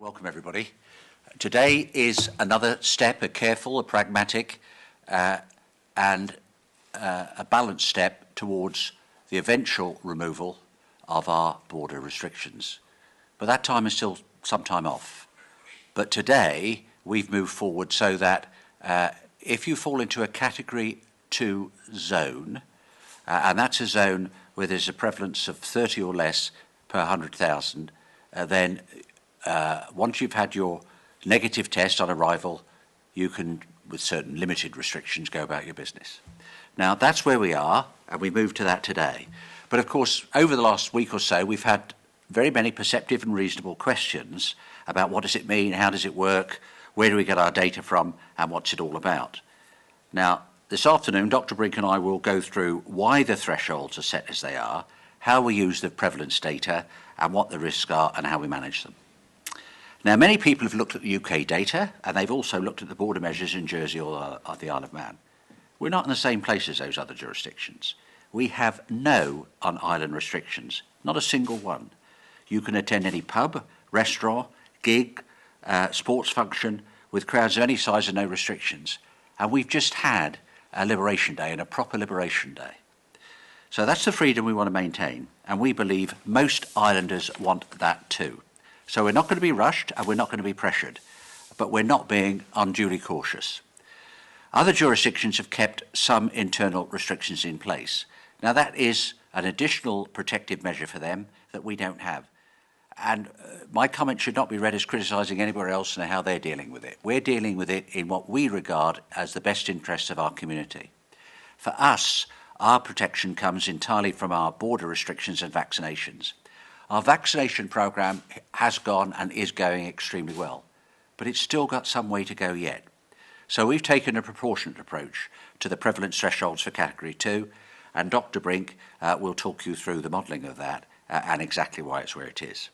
Welcome, everybody. Today is another step, a careful, a pragmatic, and a balanced step towards the eventual removal of our border restrictions. But that time is still some time off. But today, we've moved forward so that if you fall into a Category 2 zone, and that's a zone where there's a prevalence of 30 or less per 100,000, then once you've had your negative test on arrival, you can, with certain limited restrictions, go about your business. Now, that's where we are, and we move to that today. But of course, over the last week or so, we've had very many perceptive and reasonable questions about what does it mean, how does it work, where do we get our data from, and what's it all about. Now, this afternoon, Dr. Brink and I will go through why the thresholds are set as they are, how we use the prevalence data, and what the risks are, and how we manage them. Now, many people have looked at the UK data, and they've also looked at the border measures in Jersey or the Isle of Man. We're not in the same place as those other jurisdictions. We have no on-island restrictions, not a single one. You can attend any pub, restaurant, gig, sports function with crowds of any size and no restrictions. And we've just had a Liberation Day, and a proper Liberation Day. So that's the freedom we want to maintain, and we believe most islanders want that too. So we're not going to be rushed and we're not going to be pressured, but we're not being unduly cautious. Other jurisdictions have kept some internal restrictions in place. Now that is an additional protective measure for them that we don't have. And my comment should not be read as criticising anywhere else and how they're dealing with it. We're dealing with it in what we regard as the best interests of our community. For us, our protection comes entirely from our border restrictions and vaccinations. Our vaccination programme has gone and is going extremely well, but it's still got some way to go yet. So we've taken a proportionate approach to the prevalence thresholds for Category 2, and Dr. Brink will talk you through the modelling of that and exactly why it's where it is.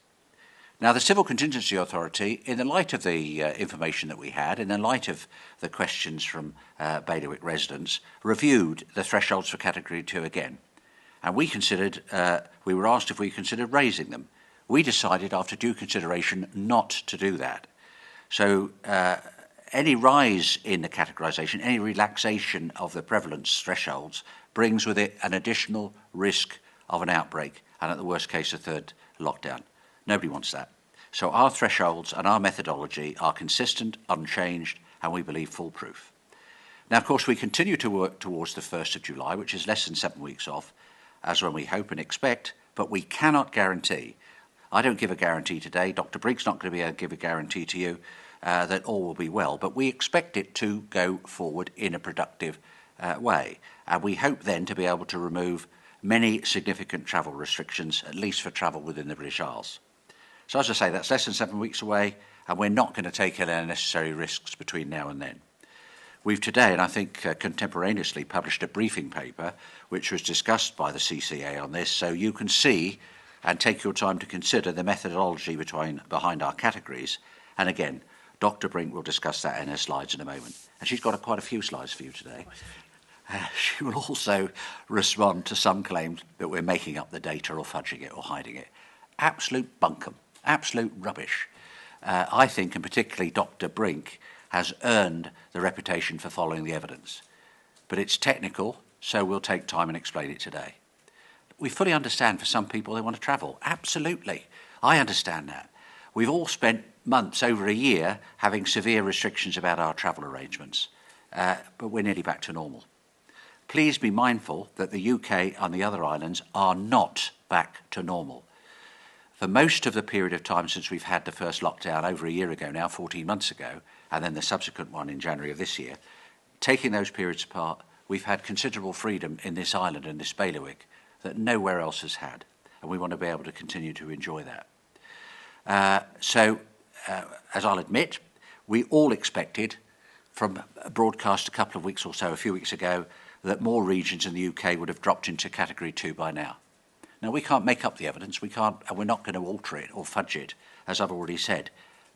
Now, the Civil Contingency Authority, in the light of the information that we had, in the light of the questions from Bailiwick residents, reviewed the thresholds for Category 2 again. And we were asked if we considered raising them. We decided, after due consideration, not to do that. So any rise in the categorisation, any relaxation of the prevalence thresholds brings with it an additional risk of an outbreak and, at the worst case, a third lockdown. Nobody wants that. So our thresholds and our methodology are consistent, unchanged, and we believe foolproof. Now, of course, we continue to work towards the 1st of July, which is less than 7 weeks off, as when we hope and expect, but we cannot guarantee. I don't give a guarantee today. Dr. Brink's not going to be able to give a guarantee to you that all will be well, but we expect it to go forward in a productive way. And we hope then to be able to remove many significant travel restrictions, at least for travel within the British Isles. So as I say, that's less than 7 weeks away, and we're not going to take any unnecessary risks between now and then. We've today, and I think contemporaneously, published a briefing paper which was discussed by the CCA on this, so you can see and take your time to consider the methodology behind our categories. And again, Dr. Brink will discuss that in her slides in a moment. And she's got quite a few slides for you today. She will also respond to some claims that we're making up the data or fudging it or hiding it. Absolute bunkum, absolute rubbish. I think, and particularly Dr. Brink, has earned the reputation for following the evidence. But it's technical, so we'll take time and explain it today. We fully understand for some people they want to travel. Absolutely. I understand that. We've all spent months, over a year, having severe restrictions about our travel arrangements. But we're nearly back to normal. Please be mindful that the UK and the other islands are not back to normal. For most of the period of time since we've had the first lockdown over a year ago now, 14 months ago, and then the subsequent one in January of this year, taking those periods apart, we've had considerable freedom in this island and this bailiwick that nowhere else has had, and we want to be able to continue to enjoy that. As I'll admit, we all expected from a broadcast a few weeks ago, that more regions in the UK would have dropped into Category 2 by now. Now, we can't make up the evidence, and we're not going to alter it or fudge it, as I've already said.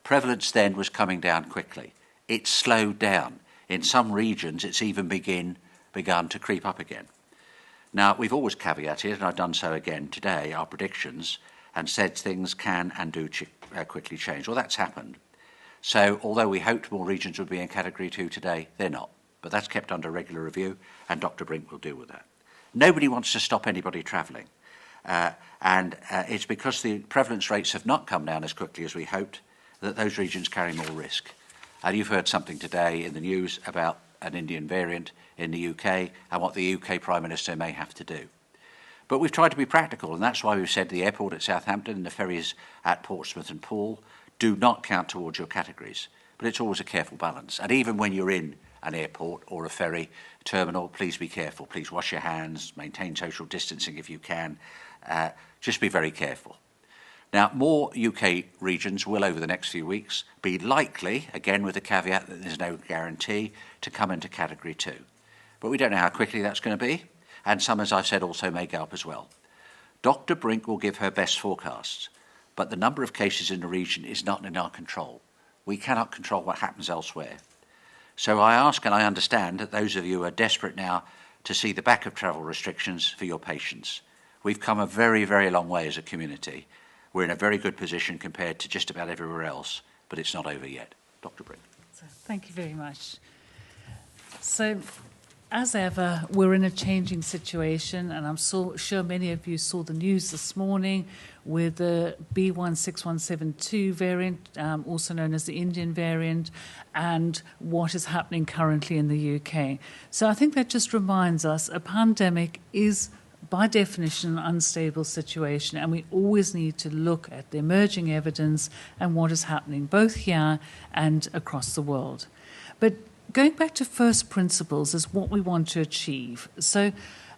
Prevalence then was coming down quickly. It slowed down. In some regions, it's even begun to creep up again. Now, we've always caveated, and I've done so again today, our predictions, and said things can and do quickly change. Well, that's happened. So although we hoped more regions would be in Category 2 today, they're not. But that's kept under regular review, and Dr. Brink will deal with that. Nobody wants to stop anybody travelling. And it's because the prevalence rates have not come down as quickly as we hoped that those regions carry more risk. And you've heard something today in the news about an Indian variant in the UK and what the UK Prime Minister may have to do. But we've tried to be practical, and that's why we've said the airport at Southampton and the ferries at Portsmouth and Poole do not count towards your categories. But it's always a careful balance. And even when you're in an airport or a ferry terminal, please be careful. Please wash your hands, maintain social distancing if you can. Just be very careful. Now, more UK regions will, over the next few weeks, be likely, again with the caveat that there's no guarantee, to come into Category 2. But we don't know how quickly that's going to be, and some, as I've said, also may go up as well. Dr. Brink will give her best forecasts, but the number of cases in the region is not in our control. We cannot control what happens elsewhere. So I ask and I understand that those of you who are desperate now to see the back of travel restrictions for your patients. We've come a very, very long way as a community. We're in a very good position compared to just about everywhere else, but it's not over yet. Dr. Brink. Thank you very much. So, as ever, we're in a changing situation, and I'm sure many of you saw the news this morning with the B.1.617.2 variant, also known as the Indian variant, and what is happening currently in the UK. So I think that just reminds us a pandemic is, by definition, an unstable situation, and we always need to look at the emerging evidence and what is happening both here and across the world. But going back to first principles is what we want to achieve. So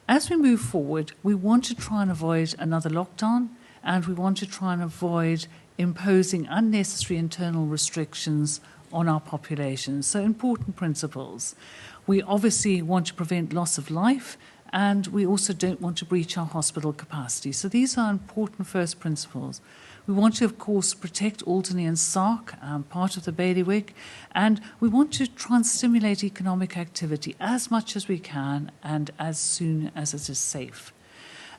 as we move forward, we want to try and avoid another lockdown, and we want to try and avoid imposing unnecessary internal restrictions on our population. So important principles. We obviously want to prevent loss of life, and we also don't want to breach our hospital capacity. So these are important first principles. We want to, of course, protect Alderney and Sark, part of the bailiwick, and we want to try and stimulate economic activity as much as we can and as soon as it is safe.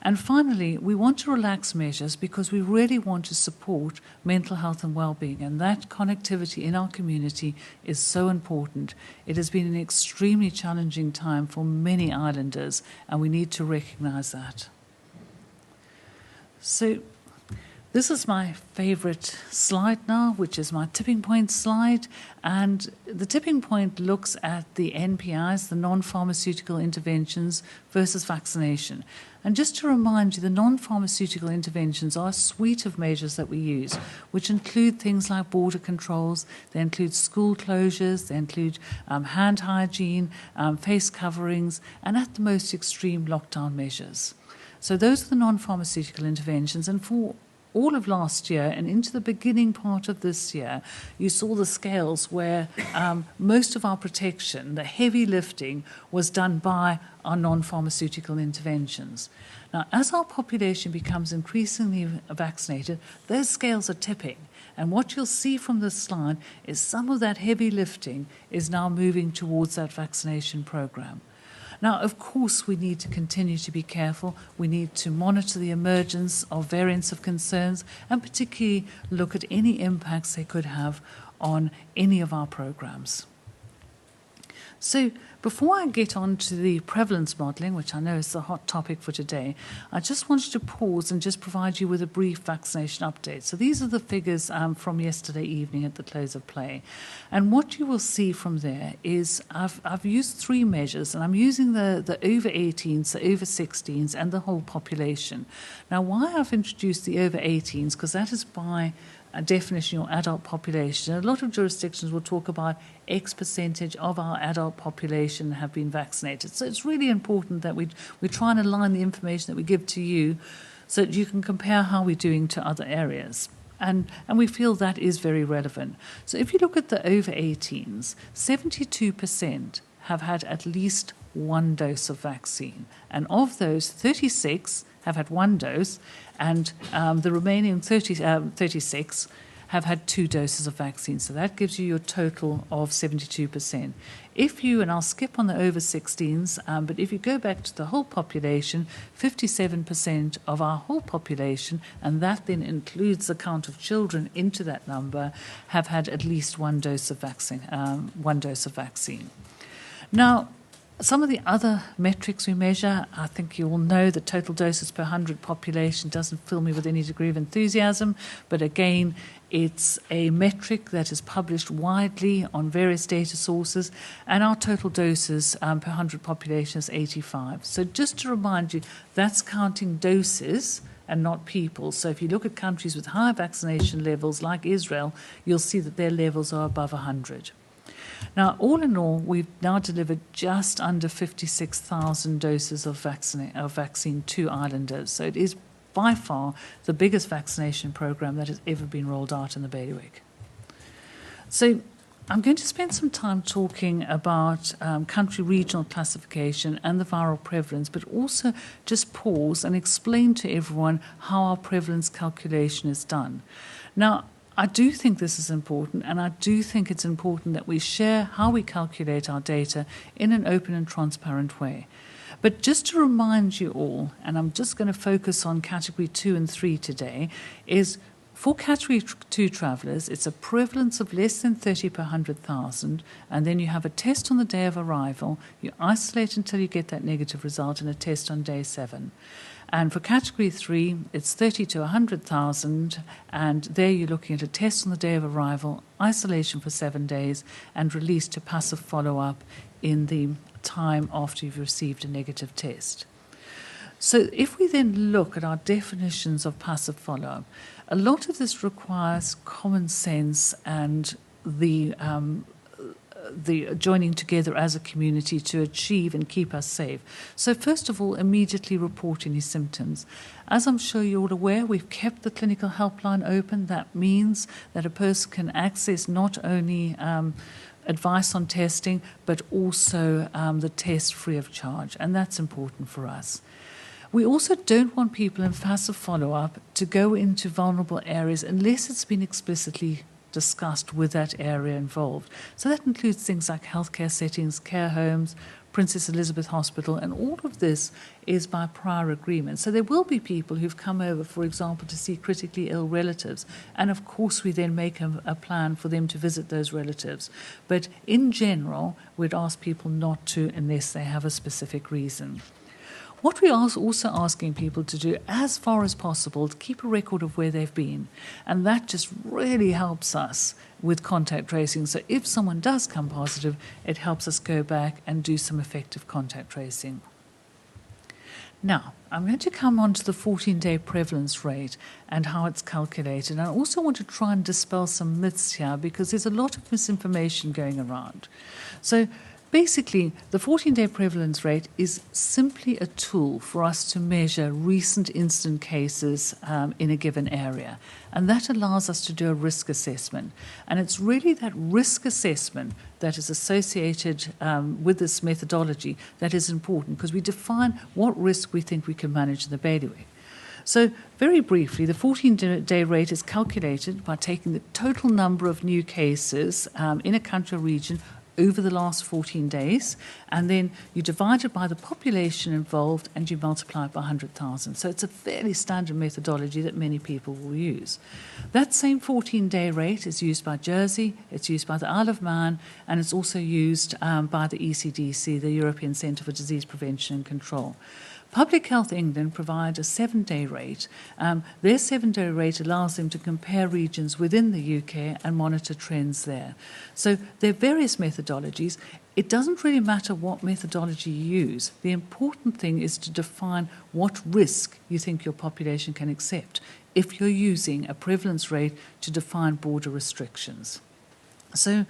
And finally, we want to relax measures because we really want to support mental health and well-being, and that connectivity in our community is so important. It has been an extremely challenging time for many islanders, and we need to recognise that. So this is my favourite slide now, which is my tipping point slide. And the tipping point looks at the NPIs, the non-pharmaceutical interventions versus vaccination. And just to remind you, the non-pharmaceutical interventions are a suite of measures that we use, which include things like border controls, they include school closures, they include hand hygiene, face coverings, and at the most extreme lockdown measures. So those are the non-pharmaceutical interventions. And for all of last year and into the beginning part of this year, you saw the scales where most of our protection, the heavy lifting, was done by our non-pharmaceutical interventions. Now, as our population becomes increasingly vaccinated, those scales are tipping. And what you'll see from this slide is some of that heavy lifting is now moving towards that vaccination program. Now, of course, we need to continue to be careful. We need to monitor the emergence of variants of concerns and particularly look at any impacts they could have on any of our programs. So before I get on to the prevalence modelling, which I know is the hot topic for today, I just wanted to pause and just provide you with a brief vaccination update. So these are the figures from yesterday evening at the close of play. And what you will see from there is I've used three measures, and I'm using the over 18s, the over 16s, and the whole population. Now, why I've introduced the over 18s, because that is by definition your adult population. A lot of jurisdictions will talk about X percentage of our adult population have been vaccinated. So it's really important that we try and align the information that we give to you so that you can compare how we're doing to other areas. And we feel that is very relevant. So if you look at the over 18s, 72% have had at least one dose of vaccine. And of those, 36 have had one dose, and the remaining 36 have had 2 doses of vaccine. So that gives you your total of 72%. If you, and I'll skip on the over 16s, but if you go back to the whole population, 57% of our whole population, and that then includes the count of children into that number, have had at least 1 dose of vaccine. Now, some of the other metrics we measure, I think you all know the total doses per 100 population doesn't fill me with any degree of enthusiasm, but again, it's a metric that is published widely on various data sources, and our total doses per 100 population is 85. So just to remind you, that's counting doses and not people. So if you look at countries with higher vaccination levels like Israel, you'll see that their levels are above 100. Now, all in all, we've now delivered just under 56,000 doses of vaccine to islanders. So it is by far the biggest vaccination program that has ever been rolled out in the bailiwick. So I'm going to spend some time talking about country regional classification and the viral prevalence, but also just pause and explain to everyone how our prevalence calculation is done. Now, I do think this is important, and I do think it's important that we share how we calculate our data in an open and transparent way. But just to remind you all, and I'm just going to focus on category 2 and 3 today, is for category 2 travellers, it's a prevalence of less than 30 per 100,000, and then you have a test on the day of arrival, you isolate until you get that negative result, and a test on day 7. And for category 3, it's 30 to 100,000, and there you're looking at a test on the day of arrival, isolation for 7 days, and release to passive follow-up in the time after you've received a negative test. So if we then look at our definitions of passive follow-up, a lot of this requires common sense and the joining together as a community to achieve and keep us safe. So first of all, immediately report any symptoms. As I'm sure you're all aware, we've kept the clinical helpline open. That means that a person can access not only advice on testing, but also the test free of charge, and that's important for us. We also don't want people in passive follow-up to go into vulnerable areas unless it's been explicitly discussed with that area involved. So that includes things like healthcare settings, care homes, Princess Elizabeth Hospital, and all of this is by prior agreement. So there will be people who've come over, for example, to see critically ill relatives, and of course we then make a plan for them to visit those relatives. But in general, we'd ask people not to unless they have a specific reason. What we are also asking people to do, as far as possible, to keep a record of where they've been. And that just really helps us with contact tracing. So if someone does come positive, it helps us go back and do some effective contact tracing. Now, I'm going to come on to the 14-day prevalence rate and how it's calculated. And I also want to try and dispel some myths here because there's a lot of misinformation going around. So basically, the 14-day prevalence rate is simply a tool for us to measure recent incident cases in a given area. And that allows us to do a risk assessment. And it's really that risk assessment that is associated with this methodology that is important because we define what risk we think we can manage in the bailiwick. So very briefly, the 14-day rate is calculated by taking the total number of new cases in a country or region over the last 14 days, and then you divide it by the population involved and you multiply it by 100,000. So it's a fairly standard methodology that many people will use. That same 14-day rate is used by Jersey, it's used by the Isle of Man, and it's also used by the ECDC, the European Centre for Disease Prevention and Control. Public Health England provide a 7-day rate. Their 7-day rate allows them to compare regions within the UK and monitor trends there. So there are various methodologies. It doesn't really matter what methodology you use. The important thing is to define what risk you think your population can accept if you're using a prevalence rate to define border restrictions. So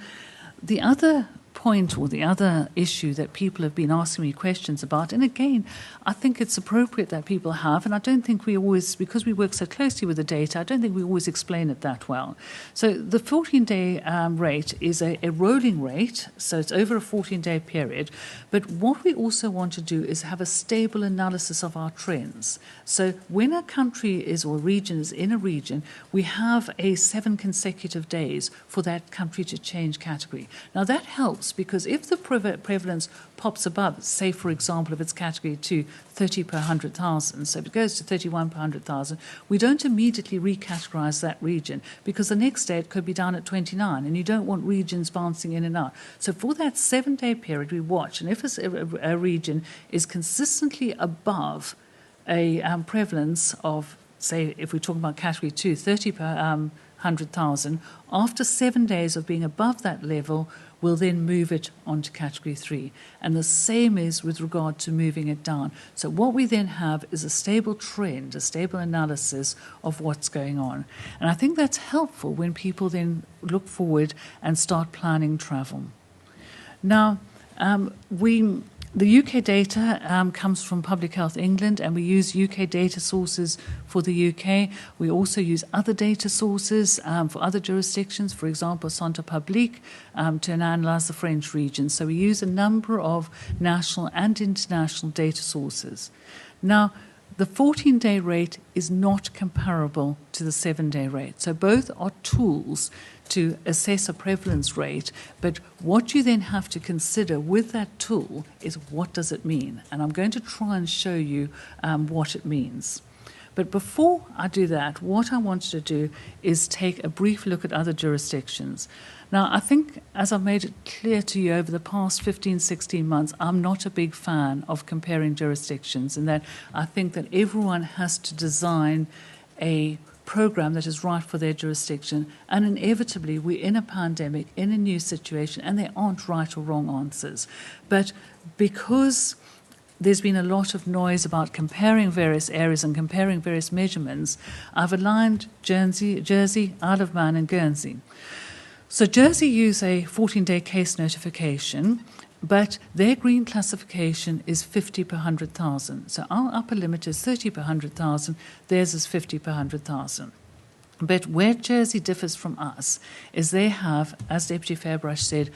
the other point or the other issue that people have been asking me questions about, and again, I think it's appropriate that people have, and I don't think we always, because we work so closely with the data, I don't think we always explain it that well. So the 14-day rate is a rolling rate, so it's over a 14-day period, but what we also want to do is have a stable analysis of our trends. So when a country is or a region is in a region, we have 7 consecutive days for that country to change category. Now that helps because if the prevalence pops above, say for example if it's category 2, 30 per 100,000, so if it goes to 31 per 100,000, we don't immediately recategorize that region because the next day it could be down at 29 and you don't want regions bouncing in and out. So for that 7-day period we watch, and if a region is consistently above a prevalence of, say, if we're talking about category 2, 30 per 100,000, after 7 days of being above that level, we'll then move it onto category 3. And the same is with regard to moving it down. So what we then have is a stable trend, a stable analysis of what's going on. And I think that's helpful when people then look forward and start planning travel. Now, the UK data comes from Public Health England, and we use UK data sources for the UK. We also use other data sources for other jurisdictions, for example, Santé Publique, to analyse the French region. So we use a number of national and international data sources. Now, the 14-day rate is not comparable to the 7-day rate. So both are tools to assess a prevalence rate, but what you then have to consider with that tool is what does it mean? And I'm going to try and show you what it means. But before I do that, what I want to do is take a brief look at other jurisdictions. Now, I think, as I've made it clear to you over the past 15, 16 months, I'm not a big fan of comparing jurisdictions, in that I think that everyone has to design a program that is right for their jurisdiction, and inevitably we're in a pandemic, in a new situation, and there aren't right or wrong answers. But because there's been a lot of noise about comparing various areas and comparing various measurements, I've aligned Jersey, Isle of Man and Guernsey. So Jersey use a 14-day case notification, but their green classification is 50 per 100,000. So our upper limit is 30 per 100,000, theirs is 50 per 100,000. But where Jersey differs from us is they have, as Deputy Fairbrash said,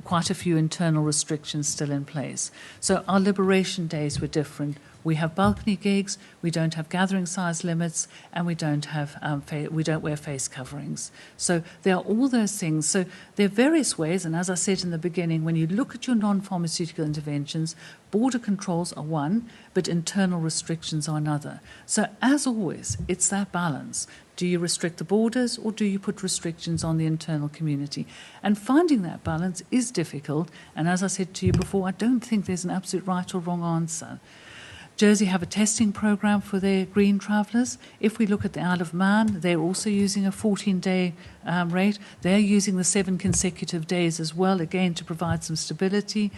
quite a few internal restrictions still in place. So our liberation days were different. We have balcony gigs, we don't have gathering size limits, and we don't wear face coverings. So there are all those things. So there are various ways, and as I said in the beginning, when you look at your non-pharmaceutical interventions, border controls are one, but internal restrictions are another. So as always, it's that balance. Do you restrict the borders, or do you put restrictions on the internal community? And finding that balance is difficult, and as I said to you before, I don't think there's an absolute right or wrong answer. Jersey have a testing program for their green travellers. If we look at the Isle of Man, they're also using a 14-day rate. They're using the 7 consecutive days as well, again, to provide some stability.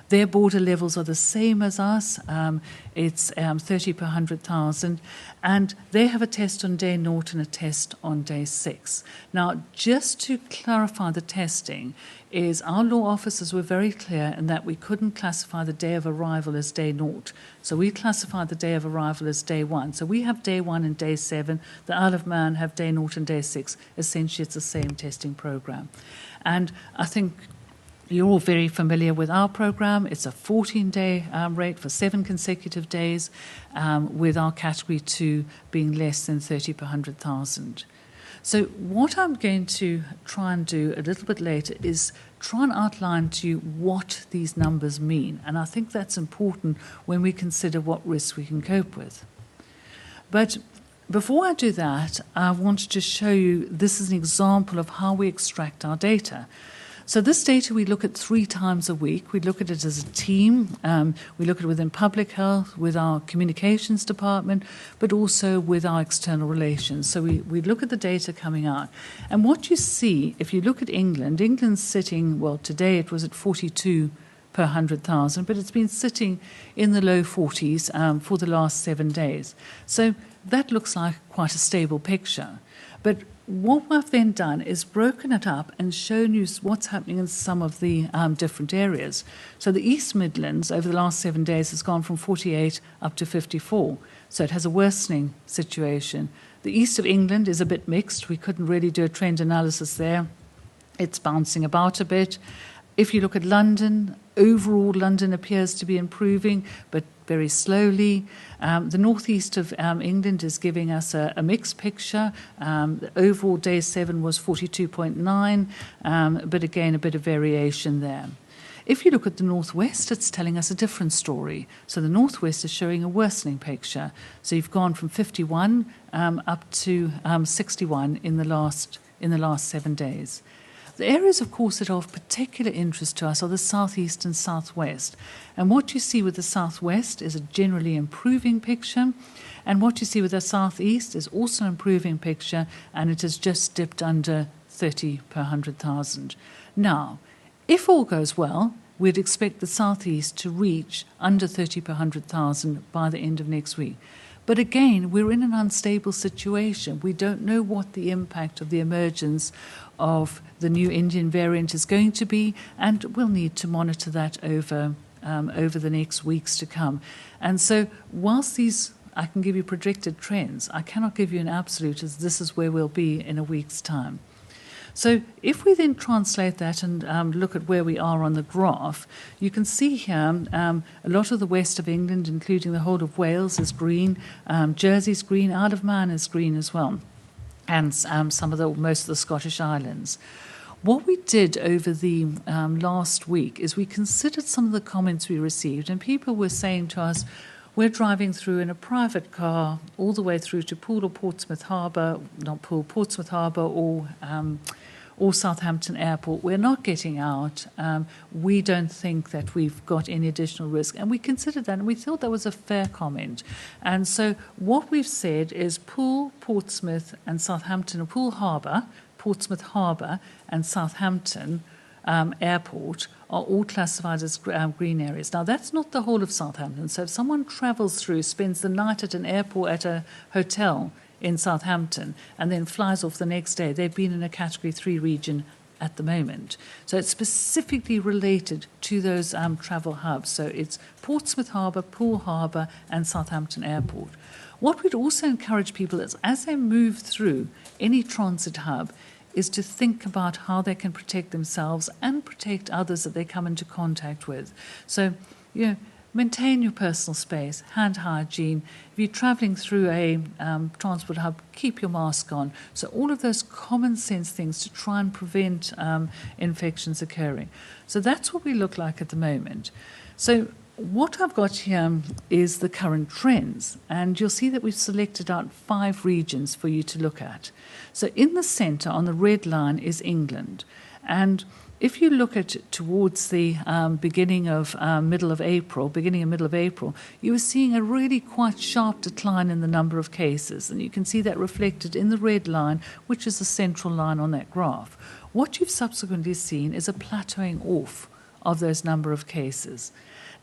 Their border levels are the same as us. It's 30 per 100,000. And they have a test on day 0 and a test on day 6. Now, just to clarify the testing, is our law officers were very clear in that we couldn't classify the day of arrival as day 0. So we classified the day of arrival as day 1. So we have day 1 and day 7. The Isle of Man have day 0 and day 6. Essentially, it's the same testing program. And I think you're all very familiar with our program. It's a 14-day rate for 7 consecutive days, with our category 2 being less than 30 per 100,000. So what I'm going to try and do a little bit later is try and outline to you what these numbers mean. And I think that's important when we consider what risks we can cope with. But before I do that, I wanted to show you, this is an example of how we extract our data. So this data we look at 3 times a week. We look at it as a team. We look at it within public health, with our communications department, but also with our external relations. So we look at the data coming out. And what you see, if you look at England, England's sitting, well, today it was at 42 per 100,000, but it's been sitting in the low 40s for the last 7 days. So that looks like quite a stable picture. But what we've then done is broken it up and shown you what's happening in some of the different areas. So the East Midlands over the last 7 days has gone from 48 up to 54. So it has a worsening situation. The east of England is a bit mixed. We couldn't really do a trend analysis there. It's bouncing about a bit. If you look at London, overall London appears to be improving, but very slowly. The northeast of England is giving us a mixed picture. The overall day 7 was 42.9, but again, a bit of variation there. If you look at the northwest, it's telling us a different story. So the northwest is showing a worsening picture. So you've gone from 51 up to 61 in the last 7 days. The areas, of course, that are of particular interest to us are the southeast and southwest. And what you see with the southwest is a generally improving picture. And what you see with the southeast is also an improving picture, and it has just dipped under 30 per 100,000. Now, if all goes well, we'd expect the southeast to reach under 30 per 100,000 by the end of next week. But again, we're in an unstable situation. We don't know what the impact of the emergence of the new Indian variant is going to be, and we'll need to monitor that over the next weeks to come. And so whilst I can give you predicted trends, I cannot give you an absolute as this is where we'll be in a week's time. So if we then translate that and look at where we are on the graph, you can see here a lot of the west of England, including the whole of Wales, is green. Jersey's green. Isle of Man is green as well, and most of the Scottish islands. What we did over the last week is we considered some of the comments we received, and people were saying to us, we're driving through in a private car all the way through to Poole or Portsmouth Harbour, not Poole, Portsmouth Harbour or Southampton Airport. We're not getting out. We don't think that we've got any additional risk. And we considered that, and we thought that was a fair comment. And so what we've said is Poole, Portsmouth and Southampton, or Poole Harbour, Portsmouth Harbour and Southampton Airport are all classified as green areas. Now, that's not the whole of Southampton. So if someone travels through, spends the night at an airport, at a hotel in Southampton, and then flies off the next day, they've been in a Category 3 region at the moment. So it's specifically related to those travel hubs. So it's Portsmouth Harbour, Poole Harbour and Southampton Airport. What we'd also encourage people is, as they move through any transit hub, is to think about how they can protect themselves and protect others that they come into contact with. So, maintain your personal space, hand hygiene. If you're travelling through a transport hub, keep your mask on. So all of those common sense things to try and prevent infections occurring. So that's what we look like at the moment. So what I've got here is the current trends, and you'll see that we've selected out 5 regions for you to look at. So in the centre, on the red line, is England. And if you look at towards the beginning and middle of April, you were seeing a really quite sharp decline in the number of cases. And you can see that reflected in the red line, which is the central line on that graph. What you've subsequently seen is a plateauing off of those number of cases.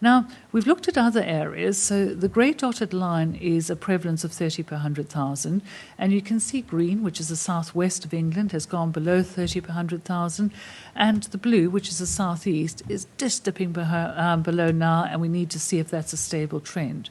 Now, we've looked at other areas. So the grey dotted line is a prevalence of 30 per 100,000. And you can see green, which is the southwest of England, has gone below 30 per 100,000. And the blue, which is the southeast, is just dipping below now, and we need to see if that's a stable trend.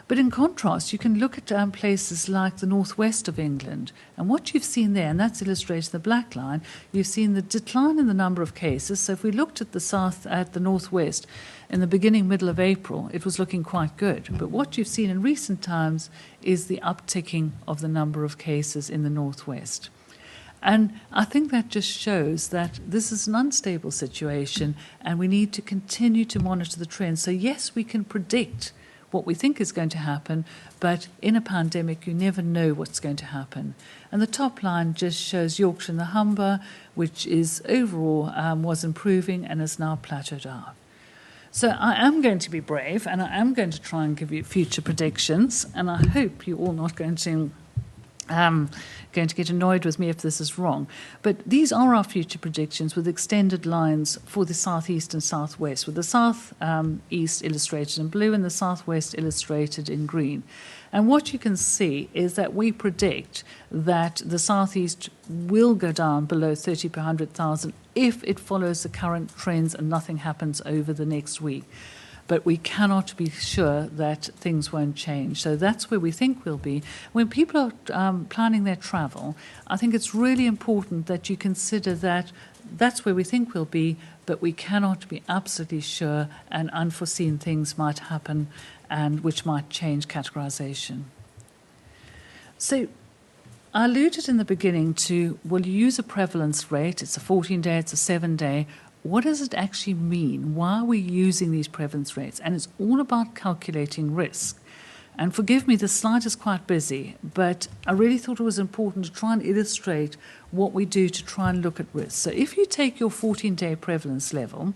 But in contrast, you can look at places like the northwest of England. And what you've seen there, and that's illustrated in the black line, you've seen the decline in the number of cases. So if we looked at the northwest, in the middle of April, it was looking quite good. But what you've seen in recent times is the upticking of the number of cases in the northwest. And I think that just shows that this is an unstable situation, and we need to continue to monitor the trends. So yes, we can predict what we think is going to happen, but in a pandemic, you never know what's going to happen. And the top line just shows Yorkshire and the Humber, which is overall was improving and has now plateaued out. So I am going to be brave, and I am going to try and give you future predictions, and I hope you're all not going to get annoyed with me if this is wrong. But these are our future predictions with extended lines for the southeast and southwest, with the southeast illustrated in blue and the southwest illustrated in green. And what you can see is that we predict that the southeast will go down below 30 per 100,000 if it follows the current trends and nothing happens over the next week. But we cannot be sure that things won't change. So that's where we think we'll be. When people are planning their travel, I think it's really important that you consider that that's where we think we'll be, but we cannot be absolutely sure, and unforeseen things might happen and which might change categorization. So I alluded in the beginning to, well, you use a prevalence rate. It's a 14-day, it's a 7-day. What does it actually mean? Why are we using these prevalence rates? And it's all about calculating risk. And forgive me, the slide is quite busy, but I really thought it was important to try and illustrate what we do to try and look at risk. So if you take your 14-day prevalence level,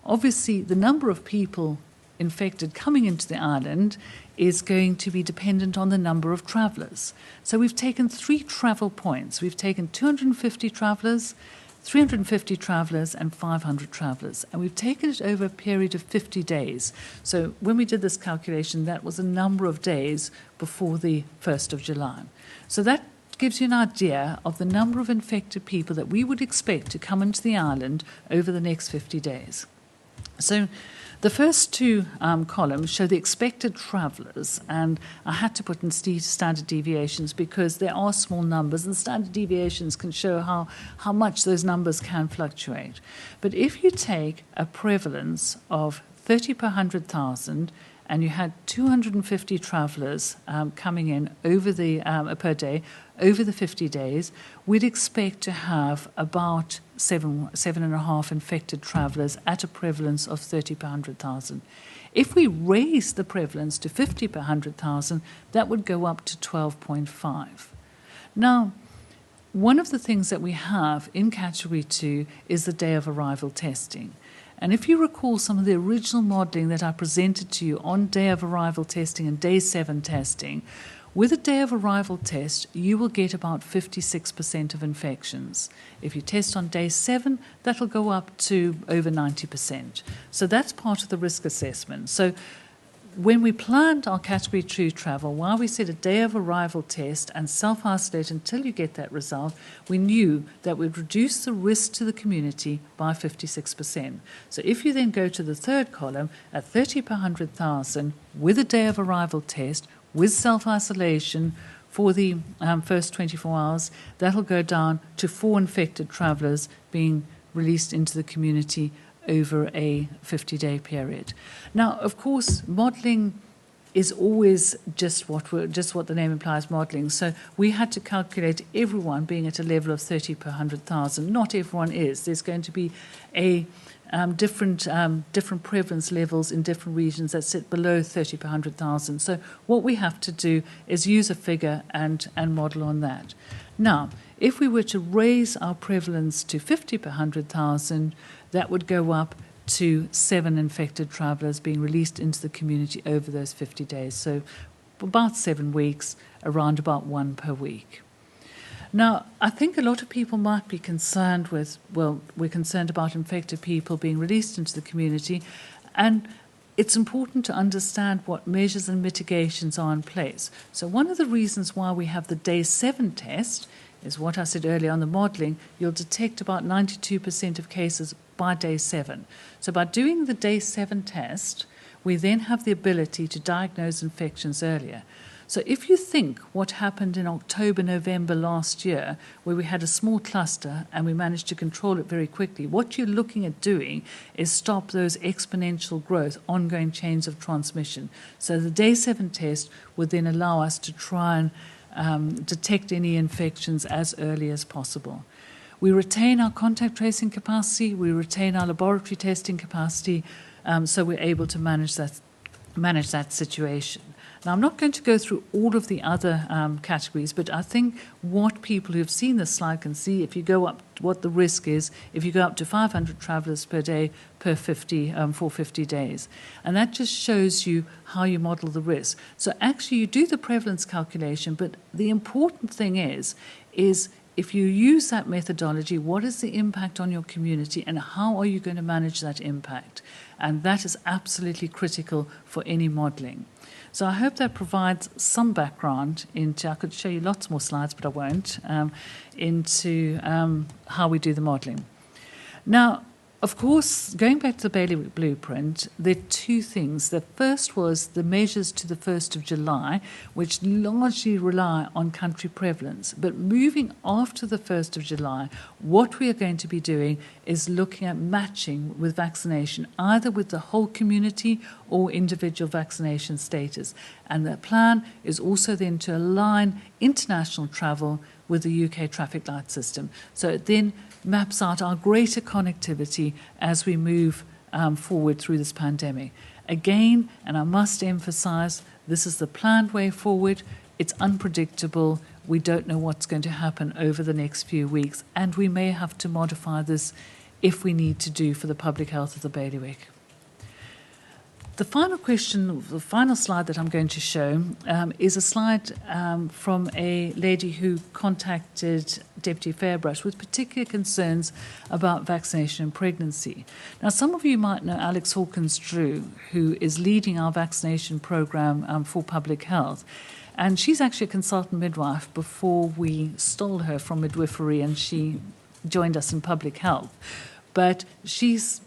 obviously the number of people infected coming into the island is going to be dependent on the number of travellers. So we've taken 3 travel points. We've taken 250 travellers, 350 travellers and 500 travellers. And we've taken it over a period of 50 days. So when we did this calculation, that was a number of days before the 1st of July. So that gives you an idea of the number of infected people that we would expect to come into the island over the next 50 days. So the first 2 columns show the expected travellers, and I had to put in standard deviations because there are small numbers, and standard deviations can show how much those numbers can fluctuate. But if you take a prevalence of 30 per 100,000 and you had 250 travellers coming in over the per day over the 50 days, we'd expect to have about 7.5 infected travellers at a prevalence of 30 per 100,000. If we raise the prevalence to 50 per 100,000, that would go up to 12.5. Now, one of the things that we have in Category 2 is the day of arrival testing. And if you recall some of the original modelling that I presented to you on day of arrival testing and day 7 testing, with a day of arrival test, you will get about 56% of infections. If you test on day 7, that'll go up to over 90%. So that's part of the risk assessment. So when we planned our Category 2 travel, while we said a day of arrival test and self-isolate until you get that result, we knew that we'd reduce the risk to the community by 56%. So if you then go to the 3rd column, at 30 per 100,000, with a day of arrival test, with self-isolation for the first 24 hours, that'll go down to 4 infected travellers being released into the community over a 50-day period. Now, of course, modelling is always just what the name implies, modelling. So we had to calculate everyone being at a level of 30 per 100,000. Not everyone is. There's going to be a different prevalence levels in different regions that sit below 30 per 100,000. So what we have to do is use a figure and model on that. Now, if we were to raise our prevalence to 50 per 100,000, that would go up to 7 infected travellers being released into the community over those 50 days. So about 7 weeks, around about 1 per week. Now, I think a lot of people might be concerned with, well, we're concerned about infected people being released into the community, and it's important to understand what measures and mitigations are in place. So one of the reasons why we have the day 7 test is what I said earlier on the modelling. You'll detect about 92% of cases by day 7. So by doing the day 7 test, we then have the ability to diagnose infections earlier. So if you think what happened in October, November last year, where we had a small cluster and we managed to control it very quickly, what you're looking at doing is stop those exponential growth, ongoing chains of transmission. So the day 7 test would then allow us to try and detect any infections as early as possible. We retain our contact tracing capacity, we retain our laboratory testing capacity, so we're able to manage that situation. Now, I'm not going to go through all of the other categories, but I think what people who have seen this slide can see, if you go up, what the risk is, if you go up to 500 travellers per day for 50 days. And that just shows you how you model the risk. So actually, you do the prevalence calculation, but the important thing is if you use that methodology, what is the impact on your community and how are you going to manage that impact? and that is absolutely critical for any modelling. So I hope that provides some background into, I could show you lots more slides, but I won't, into how we do the modelling. Now, of course, going back to the Bailiwick Blueprint, there are two things. The first was the measures to the 1st of July, which largely rely on country prevalence. But moving after the 1st of July, what we are going to be doing is looking at matching with vaccination, either with the whole community or individual vaccination status. And the plan is also then to align international travel with the UK traffic light system. So it then maps out our greater connectivity as we move forward through this pandemic. Again, and I must emphasise, this is the planned way forward. It's unpredictable. We don't know what's going to happen over the next few weeks, and we may have to modify this if we need to do for the public health of the Bailiwick. The final question, the final slide that I'm going to show is a slide from a lady who contacted Deputy Fairbrush with particular concerns about vaccination and pregnancy. Now, some of you might know Alex Hawkins-Drew, who is leading our vaccination program for public health. And she's actually a consultant midwife before we stole her from midwifery and she joined us in public health. But she's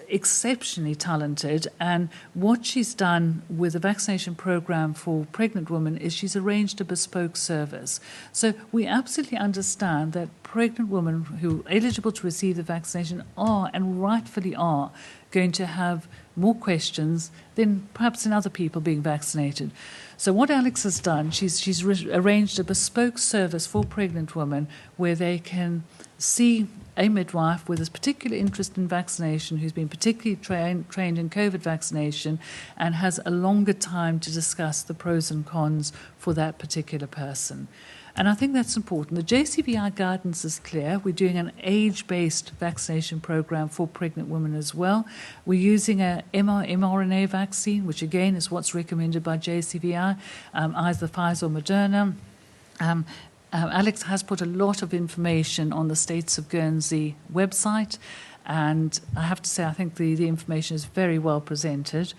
exceptionally talented, and what she's done with the vaccination program for pregnant women is she's arranged a bespoke service. So we absolutely understand that pregnant women who are eligible to receive the vaccination are, and rightfully are, going to have more questions than perhaps in other people being vaccinated. So what Alex has done, she's arranged a bespoke service for pregnant women where they can see a midwife with a particular interest in vaccination, who's been particularly trained in COVID vaccination and has a longer time to discuss the pros and cons for that particular person. And I think that's important. The JCVI guidance is clear. We're doing an age-based vaccination program for pregnant women as well. We're using a mRNA vaccine, which again is what's recommended by JCVI, either Pfizer or Moderna. Alex has put a lot of information on the States of Guernsey website, and I have to say I think the information is very well presented.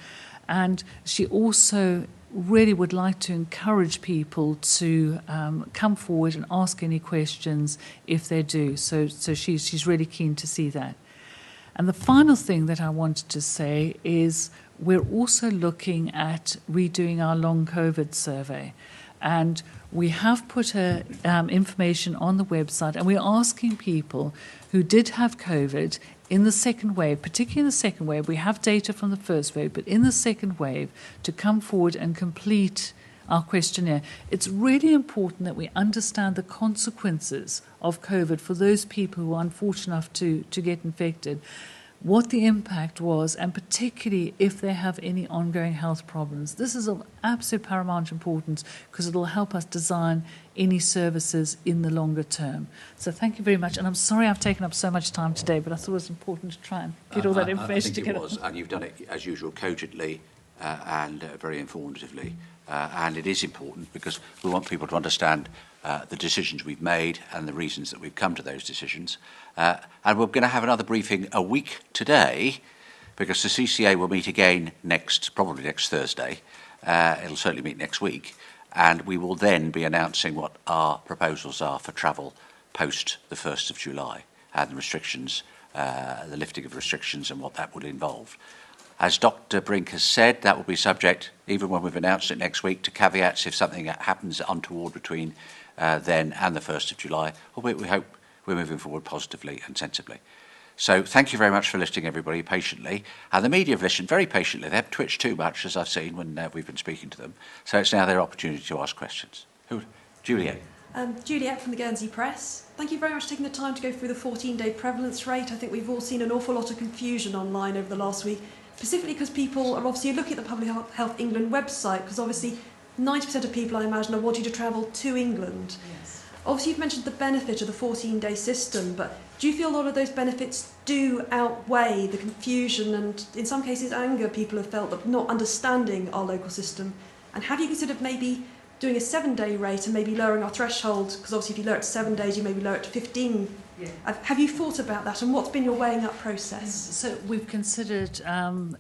And she also really would like to encourage people to come forward and ask any questions if they do. So she's really keen to see that. And the final thing that I wanted to say is we're also looking at redoing our long COVID survey. And we have put information on the website, and we're asking people who did have COVID in the second wave, particularly in the second wave, we have data from the first wave, but in the second wave, to come forward and complete our questionnaire. It's really important that we understand the consequences of COVID for those people who are unfortunate enough to get infected, what the impact was, and particularly if they have any ongoing health problems. This is of absolute paramount importance because it will help us design any services in the longer term. So thank you very much. And I'm sorry I've taken up so much time today, but I thought it was important to try and get all that information together. I think it was, and you've done it, as usual, cogently and very informatively. And it is important because we want people to understand the decisions we've made and the reasons that we've come to those decisions. And we're going to have another briefing a week today because the CCA will meet again probably next Thursday. It'll certainly meet next week. And we will then be announcing what our proposals are for travel post the 1st of July and the restrictions, the lifting of restrictions and what that would involve. As Dr. Brink has said, that will be subject, even when we've announced it next week, to caveats if something happens untoward between then and the 1st of July. Albeit we hope we're moving forward positively and sensibly. So thank you very much for listening, everybody, patiently. And the media have listened very patiently. They haven't twitched too much, as I've seen when we've been speaking to them. So it's now their opportunity to ask questions. Juliet. Juliet from the Guernsey Press. Thank you very much for taking the time to go through the 14-day prevalence rate. I think we've all seen an awful lot of confusion online over the last week, specifically because people are obviously looking at the Public Health England website, because obviously 90% of people, I imagine, are wanting to travel to England. Yes. Obviously, you've mentioned the benefit of the 14-day system, but do you feel a lot of those benefits do outweigh the confusion and, in some cases, anger people have felt of not understanding our local system? And have you considered maybe doing a 7-day rate and maybe lowering our threshold, because obviously if you lower it to 7 days, you maybe lower it to 15. Yeah. Have you thought about that, and what's been your weighing up process? So we've considered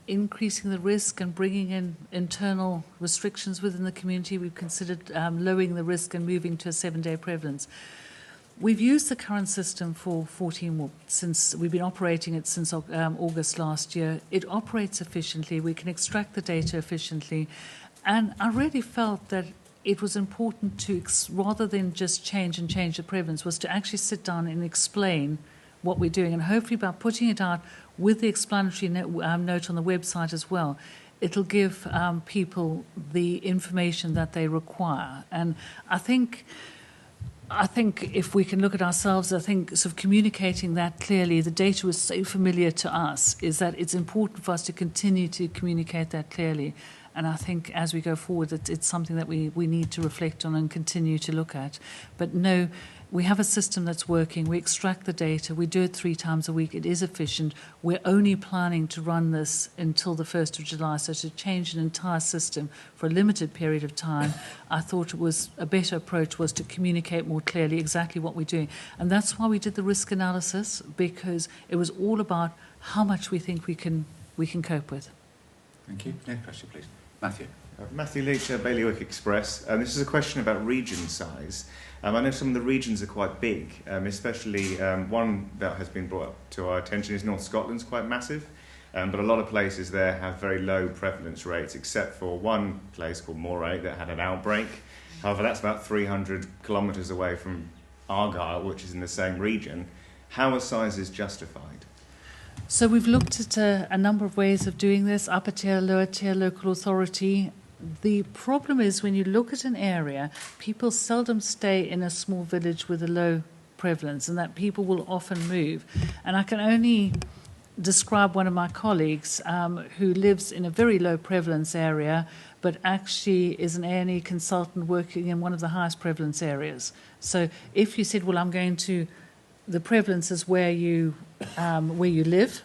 increasing the risk and bringing in internal restrictions within the community. We've considered lowering the risk and moving to a 7-day prevalence. We've used the current system for 14 since we've been operating it since August last year. It operates efficiently. We can extract the data efficiently, and I really felt that it was important to, rather than just change the prevalence, was to actually sit down and explain what we're doing. And hopefully by putting it out with the explanatory note on the website as well, it'll give people the information that they require. And I think if we can look at ourselves, I think sort of communicating that clearly, the data was so familiar to us, is that it's important for us to continue to communicate that clearly. And I think as we go forward, it's something that we need to reflect on and continue to look at. But no, we have a system that's working. We extract the data. We do it 3 times a week. It is efficient. We're only planning to run this until the 1st of July. So to change an entire system for a limited period of time, I thought it was a better approach was to communicate more clearly exactly what we're doing. And that's why we did the risk analysis, because it was all about how much we think we can cope with. Thank you. Next question, please. Matthew. Matthew Leach, Bailiwick Express. This is a question about region size. I know some of the regions are quite big, especially one that has been brought up to our attention is North Scotland's quite massive, but a lot of places there have very low prevalence rates, except for one place called Moray that had an outbreak. However, that's about 300 kilometres away from Argyll, which is in the same region. How are sizes justified? So we've looked at a number of ways of doing this, upper tier, lower tier, local authority. The problem is when you look at an area, people seldom stay in a small village with a low prevalence, and that people will often move. And I can only describe one of my colleagues who lives in a very low prevalence area, but actually is an A&E consultant working in one of the highest prevalence areas. So if you said, well, I'm going to, the prevalence is where you live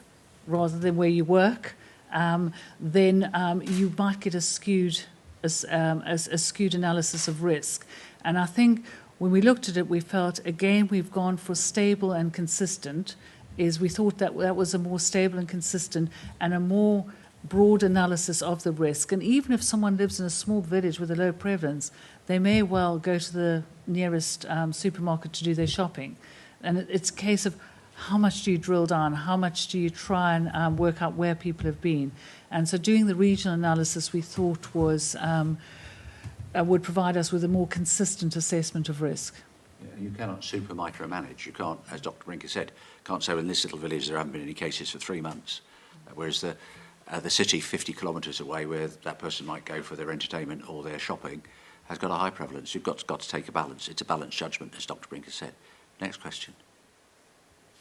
rather than where you work, then you might get a skewed analysis of risk. And I think when we looked at it, we felt, again, we've gone for stable and consistent, is we thought that was a more stable and consistent and a more broad analysis of the risk. And even if someone lives in a small village with a low prevalence, they may well go to the nearest supermarket to do their shopping. And it's a case of how much do you drill down, how much do you try and work out where people have been. And so doing the regional analysis we thought was would provide us with a more consistent assessment of risk. Yeah, you cannot super micromanage. You can't, as Dr. Brinker said, can't say, well, in this little village there haven't been any cases for 3 months, whereas the city 50 kilometres away where that person might go for their entertainment or their shopping has got a high prevalence. You've got to take a balance. It's a balanced judgment, as Dr. Brinker said. Next question.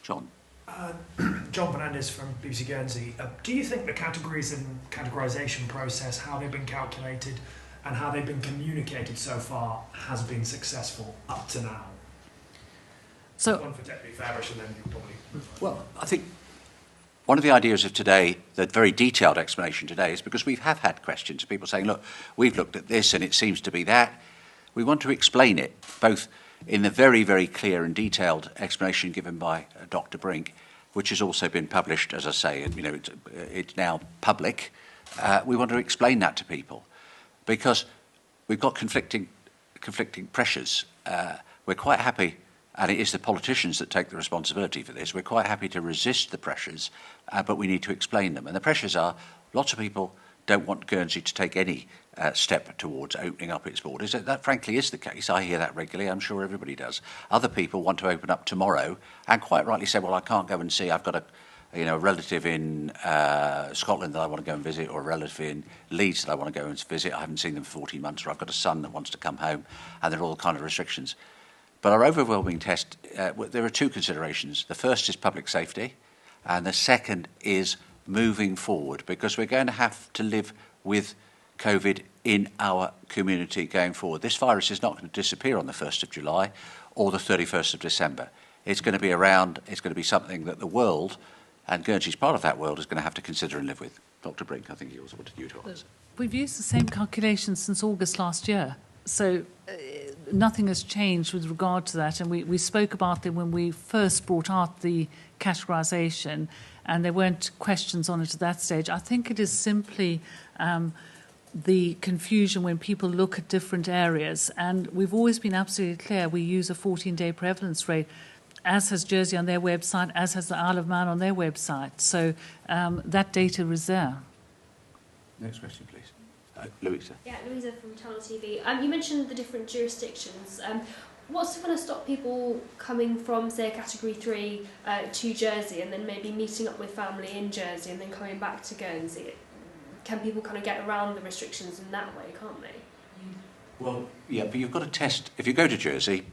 John. John Fernandez from BBC Guernsey. Do you think the categories and categorisation process, how they've been calculated and how they've been communicated so far, has been successful up to now? So, one for Deputy Farish and then you probably... Well, I think one of the ideas of today, the very detailed explanation today, is because we have had questions, people saying, look, we've looked at this and it seems to be that. We want to explain it, both in the very, very clear and detailed explanation given by Dr. Brink, which has also been published, as I say, and it's now public. We want to explain that to people because we've got conflicting pressures. We're quite happy, and it is the politicians that take the responsibility for this, we're quite happy to resist the pressures, but we need to explain them. And the pressures are, lots of people don't want Guernsey to take any step towards opening up its borders. That frankly is the case. I hear that regularly. I'm sure everybody does. Other people want to open up tomorrow and quite rightly say, well, I can't go and see. I've got a relative in Scotland that I want to go and visit, or a relative in Leeds that I want to go and visit. I haven't seen them for 14 months, or I've got a son that wants to come home, and there are all kind of restrictions. But our overwhelming test, there are 2 considerations. The first is public safety, and the second is moving forward, because we're going to have to live with COVID in our community going forward. This virus is not going to disappear on the 1st of July or the 31st of December. It's going to be around, it's going to be something that the world, and Guernsey's part of that world, is going to have to consider and live with. Dr. Brink, I think he also wanted you to answer. We've used the same calculations since August last year. So nothing has changed with regard to that. And we spoke about it when we first brought out the categorisation, and there weren't questions on it at that stage. I think it is simply the confusion when people look at different areas. And we've always been absolutely clear we use a 14-day prevalence rate, as has Jersey on their website, as has the Isle of Man on their website. So that data is there. Next question, please. Louisa. Yeah, Louisa from Channel TV. You mentioned the different jurisdictions. What's going to stop people coming from, say, a Category 3 to Jersey and then maybe meeting up with family in Jersey and then coming back to Guernsey? Can people kind of get around the restrictions in that way, can't they? Well, yeah, but you've got to test. If you go to Jersey,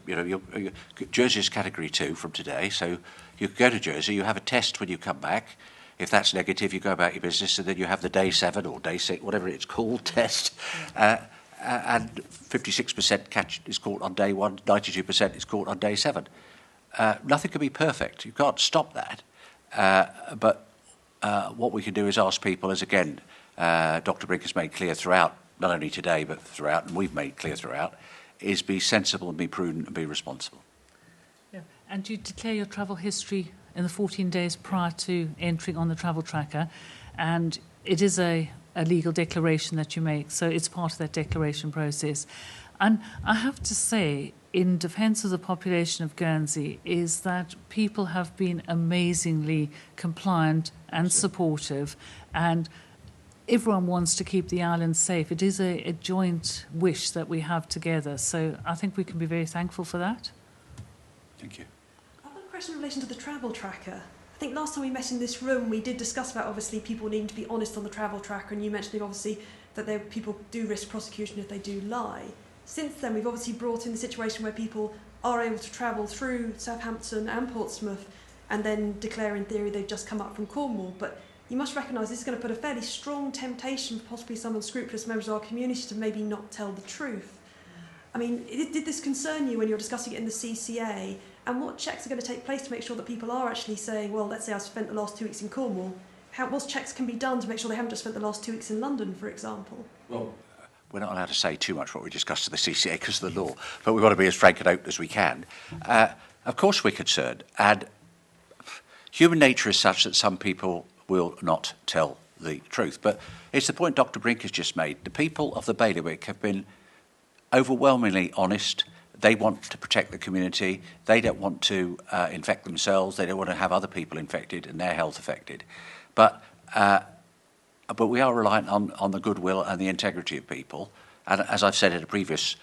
Jersey is Category 2 from today, so you go to Jersey, you have a test when you come back. If that's negative, you go about your business, and then you have the day 7 or day 6, whatever it's called, test. And 56% is caught on day 1, 92% is caught on day 7. Nothing can be perfect. You can't stop that. But what we can do is ask people, as again, Dr. Brink has made clear throughout, not only today but throughout, and we've made clear throughout, is be sensible and be prudent and be responsible. Yeah. And you declare your travel history in the 14 days prior to entering on the travel tracker, and it is a legal declaration that you make, so it's part of that declaration process. And I have to say, in defence of the population of Guernsey, is that people have been amazingly compliant and supportive, and everyone wants to keep the island safe. It is a joint wish that we have together, so I think we can be very thankful for that. Thank you. In relation to the travel tracker, I think last time we met in this room we did discuss about obviously people needing to be honest on the travel tracker, and you mentioned obviously that people do risk prosecution if they do lie. Since then we've obviously brought in the situation where people are able to travel through Southampton and Portsmouth and then declare in theory they've just come up from Cornwall, but you must recognise this is going to put a fairly strong temptation for possibly some unscrupulous members of our community to maybe not tell the truth. I mean, did this concern you when you were discussing it in the CCA? And what checks are going to take place to make sure that people are actually saying, well, let's say I've spent the last 2 weeks in Cornwall, what checks can be done to make sure they haven't just spent the last 2 weeks in London, for example? Well, we're not allowed to say too much what we discussed at the CCA because of the law, but we want to be as frank and open as we can. Of course we're concerned, and human nature is such that some people will not tell the truth. But it's the point Dr. Brink has just made. The people of the bailiwick have been overwhelmingly honest. They want to protect the community. They don't want to infect themselves. They don't want to have other people infected and their health affected. But we are reliant on the goodwill and the integrity of people. And as I've said in a previous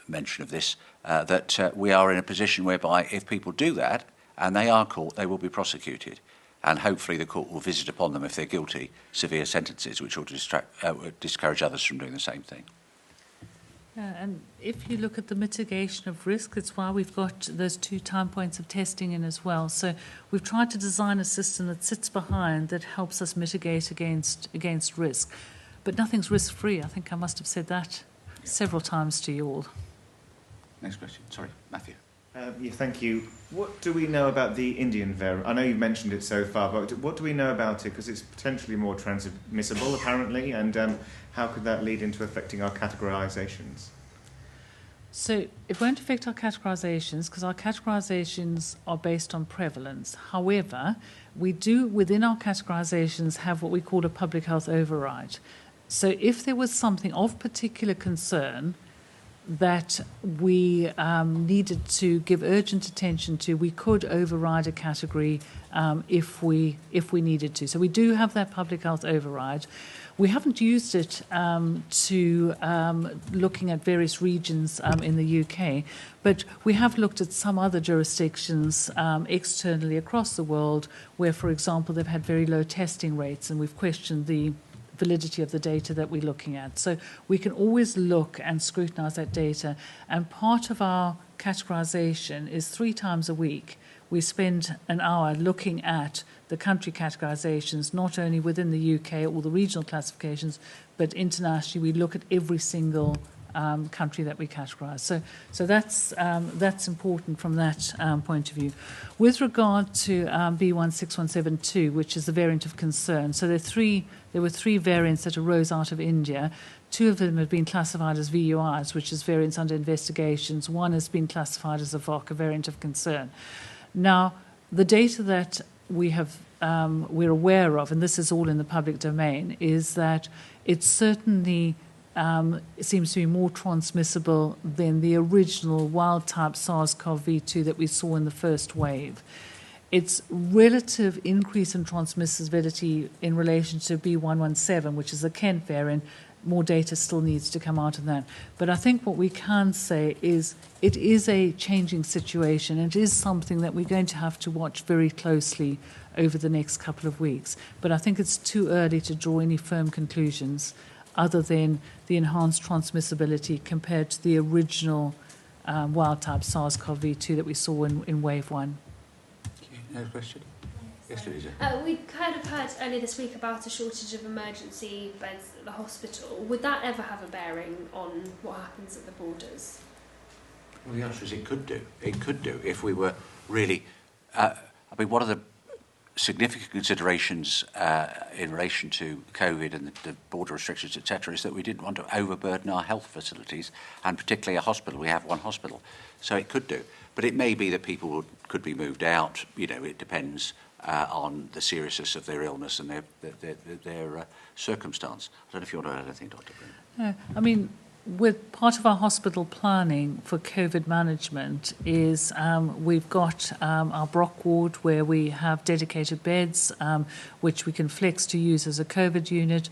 mention of this, that we are in a position whereby if people do that and they are caught, they will be prosecuted. And hopefully the court will visit upon them, if they're guilty, severe sentences, which will discourage others from doing the same thing. Yeah, and if you look at the mitigation of risk, it's why we've got those 2 time points of testing in as well. So we've tried to design a system that sits behind that helps us mitigate against risk. But nothing's risk-free. I think I must have said that several times to you all. Next question. Sorry, Matthew. Yeah, thank you. What do we know about the Indian variant? I know you've mentioned it so far, but what do we know about it? Because it's potentially more transmissible, apparently, and how could that lead into affecting our categorisations? So it won't affect our categorisations because our categorisations are based on prevalence. However, we do, within our categorisations, have what we call a public health override. So if there was something of particular concern that we needed to give urgent attention to, we could override a category if we needed to. So we do have that public health override. We haven't used it to looking at various regions in the UK, but we have looked at some other jurisdictions externally across the world where, for example, they've had very low testing rates, and we've questioned the validity of the data that we're looking at. So we can always look and scrutinise that data, and part of our categorisation is 3 times a week. We spend an hour looking at the country categorisations, not only within the UK or the regional classifications, but internationally we look at every single country that we categorise. So that's important from that point of view. With regard to B16172, which is the variant of concern, so there were three variants that arose out of India. Two of them have been classified as VUIs, which is variants under investigations. One has been classified as a VOC, a variant of concern. Now, the data that we're aware of, and this is all in the public domain, is that it certainly seems to be more transmissible than the original wild-type SARS-CoV-2 that we saw in the first wave. Its relative increase in transmissibility in relation to B117, which is the Kent variant, more data still needs to come out of that. But I think what we can say is it is a changing situation. It is something that we're going to have to watch very closely over the next couple of weeks. But I think it's too early to draw any firm conclusions other than the enhanced transmissibility compared to the original wild-type SARS-CoV-2 that we saw in wave 1. No question? Yes, Louisa. We kind of heard earlier this week about a shortage of emergency beds at the hospital. Would that ever have a bearing on what happens at the borders? Well, the answer is it could do. It could do if we were really... one of the significant considerations in relation to COVID and the border restrictions, etc., is that we didn't want to overburden our health facilities, and particularly a hospital. We have one hospital. So it could do. But it may be that people could be moved out. It depends on the seriousness of their illness and their circumstance. I don't know if you want to add anything, Dr. Brennan. No, with part of our hospital planning for COVID management is we've got our Brock ward where we have dedicated beds which we can flex to use as a COVID unit.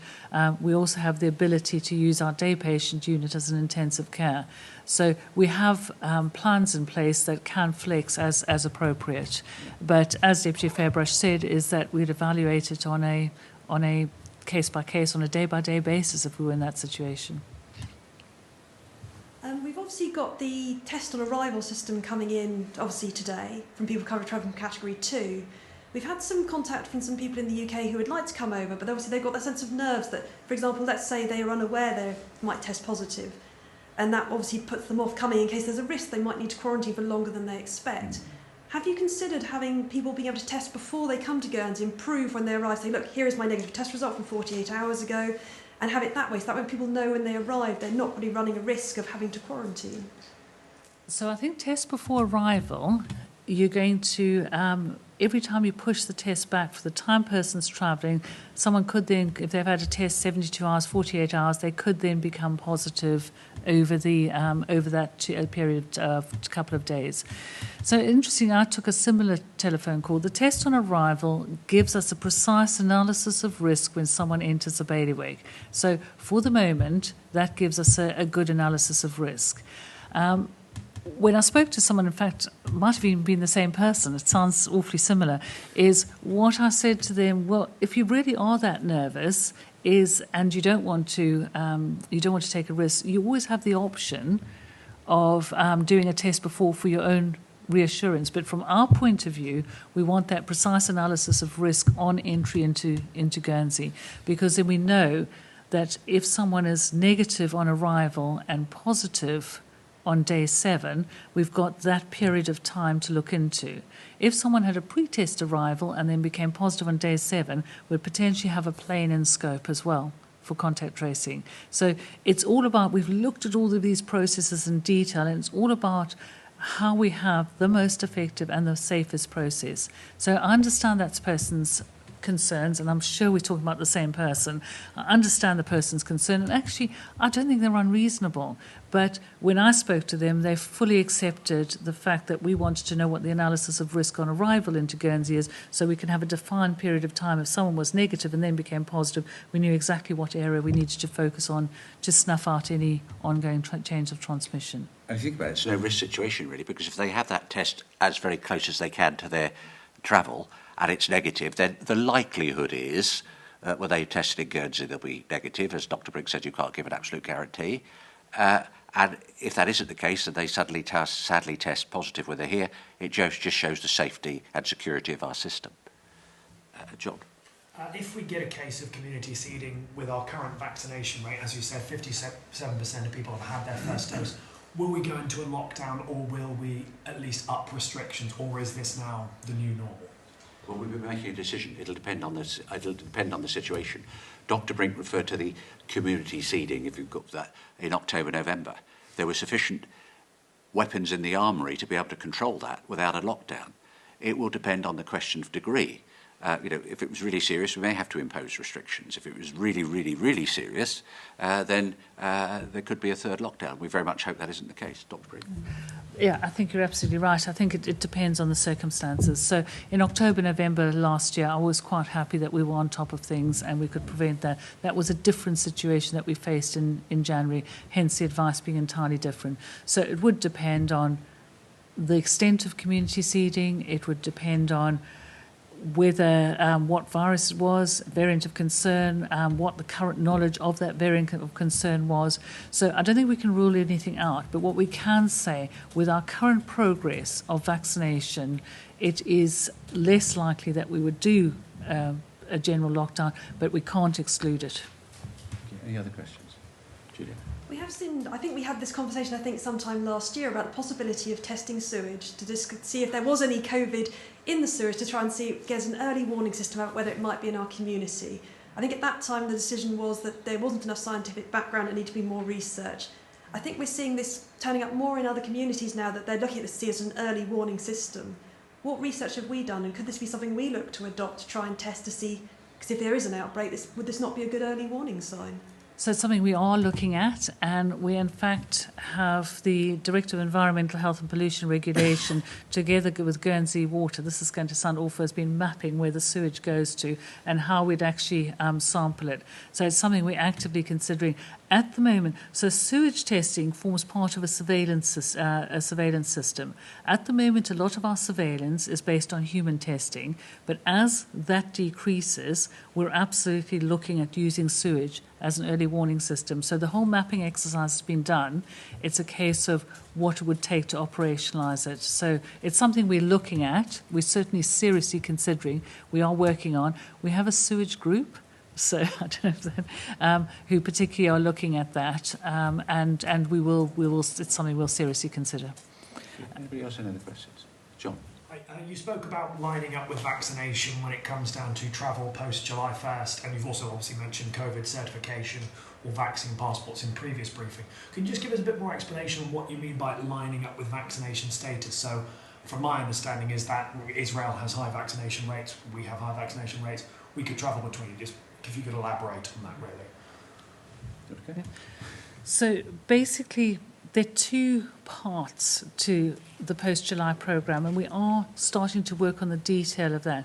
We also have the ability to use our day patient unit as an intensive care. So we have plans in place that can flex as appropriate. But as Deputy Fairbrush said, is that we'd evaluate it on a case-by-case, on a day-by-day basis if we were in that situation. We've obviously got the test on arrival system coming in, obviously today, from people travelling from Category 2. We've had some contact from some people in the UK who would like to come over, but obviously they've got that sense of nerves that, for example, let's say they are unaware they might test positive, and that obviously puts them off coming in case there's a risk they might need to quarantine for longer than they expect. Have you considered having people being able to test before they come to Guernsey and prove when they arrive, say, look, here is my negative test result from 48 hours ago, and have it that way, so that when people know when they arrive, they're not really running a risk of having to quarantine? So I think test before arrival, you're going to, every time you push the test back for the time person's travelling, someone could then, if they've had a test 72 hours, 48 hours, they could then become positive over that period of a couple of days. So interesting, I took a similar telephone call. The test on arrival gives us a precise analysis of risk when someone enters a bailiwick. So for the moment, that gives us a good analysis of risk. When I spoke to someone, in fact, it might have even been the same person, it sounds awfully similar, is what I said to them, well, if you really are that nervous and you don't want to take a risk, you always have the option of doing a test before for your own reassurance. But from our point of view, we want that precise analysis of risk on entry into Guernsey, because then we know that if someone is negative on arrival and positive on day 7, we've got that period of time to look into. If someone had a pre-test arrival and then became positive on day 7, we'd potentially have a plane in scope as well for contact tracing. So it's all about, we've looked at all of these processes in detail, and it's all about how we have the most effective and the safest process. So I understand that person's concerns, and I'm sure we're talking about the same person. I understand the person's concern, and actually I don't think they're unreasonable. But when I spoke to them, they fully accepted the fact that we wanted to know what the analysis of risk on arrival into Guernsey is, so we can have a defined period of time. If someone was negative and then became positive, we knew exactly what area we needed to focus on to snuff out any ongoing change of transmission. I think about it, it's no risk situation really, because if they have that test as very close as they can to their travel and it's negative, then the likelihood is when they tested in Guernsey they'll be negative. As Dr. Briggs said, you can't give an absolute guarantee. And if that isn't the case and they sadly test positive when they're here, it just shows the safety and security of our system. John? If we get a case of community seeding with our current vaccination rate, as you said, 57% of people have had their first dose, will we go into a lockdown, or will we at least up restrictions, or is this now the new normal? Well, we'll be making a decision. It'll depend on this. It'll depend on the situation. Dr. Brink referred to the community seeding. If you've got that in October, November, there were sufficient weapons in the armoury to be able to control that without a lockdown. It will depend on the question of degree. If it was really serious, we may have to impose restrictions. If it was really, really, really serious, then there could be a third lockdown. We very much hope that isn't the case. Dr. Brink. Yeah, I think you're absolutely right. I think it depends on the circumstances. So in October, November last year, I was quite happy that we were on top of things and we could prevent that. That was a different situation that we faced in January, hence the advice being entirely different. So it would depend on the extent of community seeding. It would depend on whether what virus it was, variant of concern, what the current knowledge of that variant of concern was. So I don't think we can rule anything out, but what we can say, with our current progress of vaccination, it is less likely that we would do a general lockdown, but we can't exclude it. Okay, any other questions? Julia? We have seen, I think we had this conversation, sometime last year about the possibility of testing sewage to see if there was any COVID in the sewage, to try and see if there's an early warning system about whether it might be in our community. I think at that time the decision was that there wasn't enough scientific background, it needed to be more research. I think we're seeing this turning up more in other communities now, that they're looking at this as an early warning system. What research have we done, and could this be something we look to adopt to try and test to see, because if there is an outbreak, would this not be a good early warning sign? So it's something we are looking at, and we in fact have the Director of Environmental Health and Pollution Regulation together with Guernsey Water. This is going to sound awful, has been mapping where the sewage goes to and how we'd actually sample it. So it's something we're actively considering at the moment. So sewage testing forms part of a surveillance system. At the moment, a lot of our surveillance is based on human testing, but as that decreases, we're absolutely looking at using sewage as an early warning system. So the whole mapping exercise has been done. It's a case of what it would take to operationalise it. So it's something we're looking at. We're certainly seriously considering. We are working on. We have a sewage group. So I don't know if that, who particularly are looking at that, and we will. It's something we'll seriously consider. Anybody else have any other questions? John. You spoke about lining up with vaccination when it comes down to travel post July 1st, and you've also obviously mentioned COVID certification or vaccine passports in previous briefing. Can you just give us a bit more explanation on what you mean by lining up with vaccination status? So, from my understanding, is that Israel has high vaccination rates, we have high vaccination rates, we could travel between. Just if you could elaborate on that, really. Okay. So basically, there are two parts to the post-July programme, and we are starting to work on the detail of that.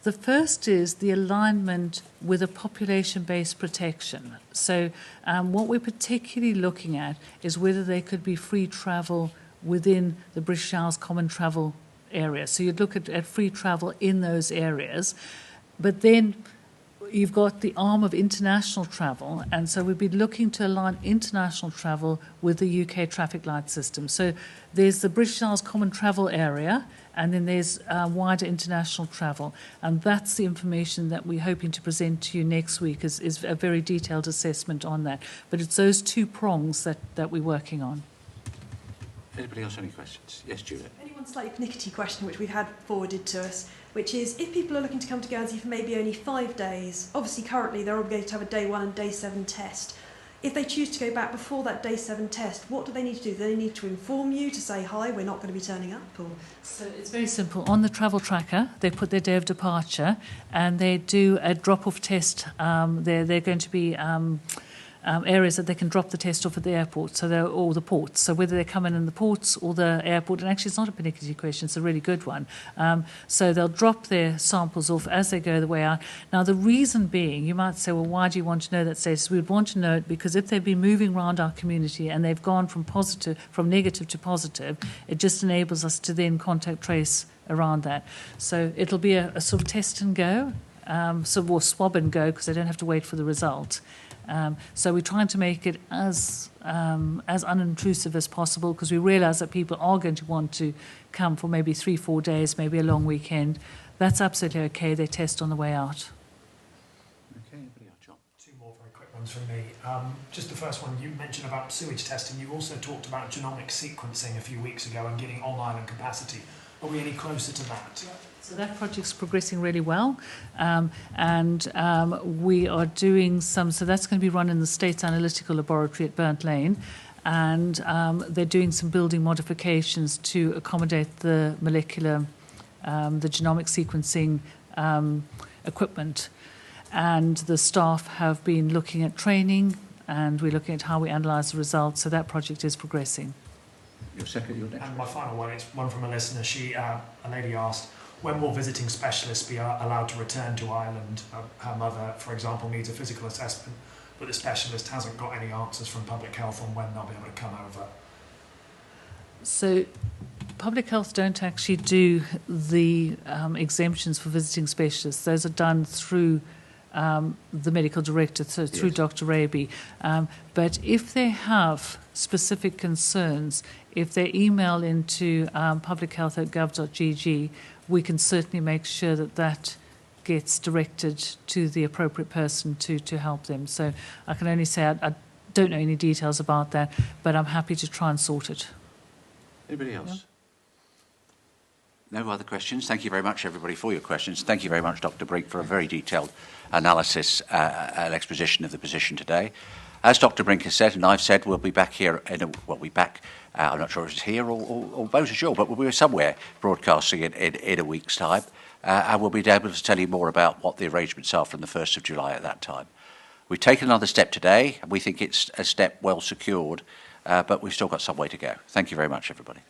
The first is the alignment with a population-based protection. So what we're particularly looking at is whether there could be free travel within the British Isles Common Travel area. So you'd look at free travel in those areas, but then you've got the arm of international travel, and so we'd be looking to align international travel with the UK traffic light system. So there's the British Isles Common Travel area, and then there's wider international travel, and that's the information that we're hoping to present to you next week is a very detailed assessment on that. But it's those two prongs that we're working on. Anybody else have any questions? Yes, Julia. Only one slightly pernickety question which we've had forwarded to us, which is if people are looking to come to Guernsey for maybe only 5 days, obviously currently they're obligated to have a day 1 and day 7 test. If they choose to go back before that day 7 test, what do they need to do? Do they need to inform you to say, hi, we're not going to be turning up? Or? So it's very simple. On the travel tracker, they put their day of departure and they do a drop-off test. They're going to be areas that they can drop the test off at the airport, or the ports. So whether they come in the ports or the airport, and actually it's not a pernickety question, it's a really good one. So they'll drop their samples off as they go the way out. Now the reason being, you might say, well, why do you want to know that status? We would want to know it because if they've been moving around our community and they've gone from negative to positive, it just enables us to then contact trace around that. So it'll be a sort of test and go, or swab and go, because they don't have to wait for the result. So we're trying to make it as unintrusive as possible, because we realise that people are going to want to come for maybe 3-4 days, maybe a long weekend. That's absolutely okay. They test on the way out. ones from me. Just the first one, you mentioned about sewage testing. You also talked about genomic sequencing a few weeks ago and getting on-island capacity. Are we any closer to that? So that project's progressing really well, and we are doing some. So that's going to be run in the States Analytical Laboratory at Burnt Lane, and they're doing some building modifications to accommodate the molecular, the genomic sequencing equipment. And the staff have been looking at training, and we're looking at how we analyse the results. So that project is progressing. Your next. And my final one, it's one from a listener. A lady asked, when will visiting specialists be allowed to return to Ireland? Her mother, for example, needs a physical assessment, but the specialist hasn't got any answers from public health on when they'll be able to come over. So public health don't actually do the exemptions for visiting specialists. Those are done through the medical director, so through Yes. Dr. Raby. But if they have specific concerns, if they email into publichealth@gov.gg, we can certainly make sure that that gets directed to the appropriate person to help them. So I can only say I don't know any details about that, but I'm happy to try and sort it. Anybody else? No other questions? Thank you very much, everybody, for your questions. Thank you very much, Dr. Brink, for a very detailed analysis and exposition of the position today. As Dr. Brink has said, and I've said, we'll be back here. We'll be back. I'm not sure if it's here or both are sure, but we'll be somewhere broadcasting in a week's time, and we'll be able to tell you more about what the arrangements are from the 1st of July at that time. We've taken another step today, and we think it's a step well secured, but we've still got some way to go. Thank you very much, everybody.